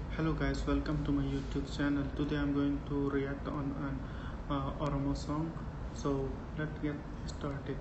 Hello guys, welcome to my YouTube channel. Today I'm going to react on an Oromo song. So let's get started.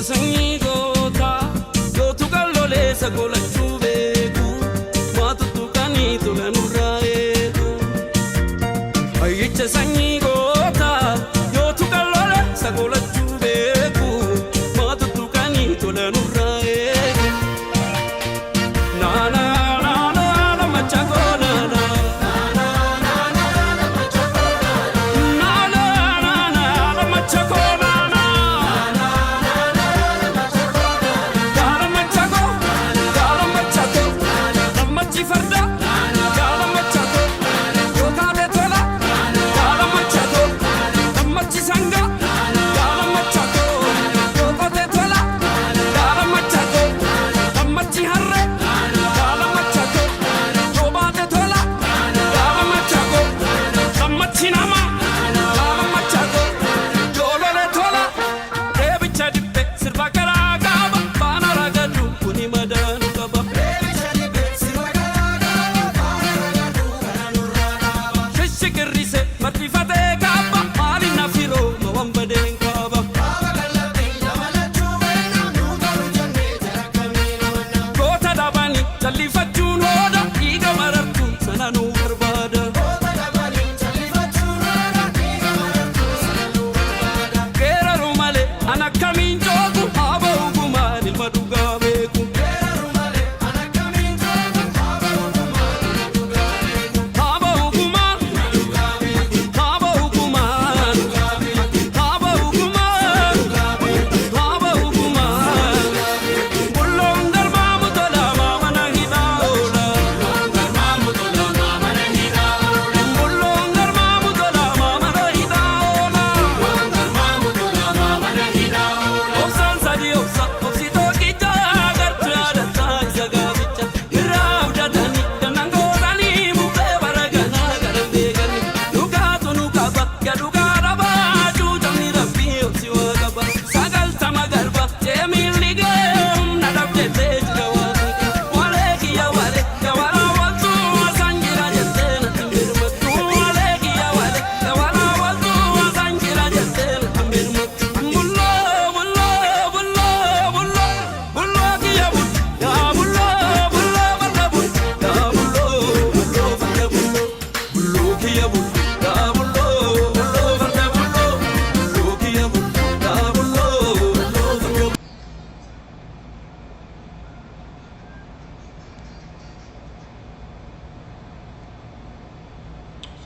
Sanyi gota, yo tu kalole sa gola chubeku, matu tu kani tu la nuraeku. Aiche sanyi gota, yo tu kalole sa gola chubeku, matu tu kani tu la nuraeku. Na na na na na machago na na. Na na na na na machago na na. Na na na na na machago. Farda, gala machato, yo gale tola, gala machato.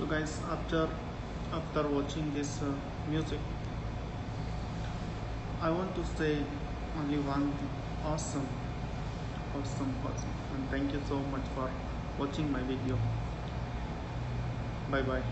So guys, after watching this music, I want to say only one thing: awesome. And thank you so much for watching my video. Bye bye.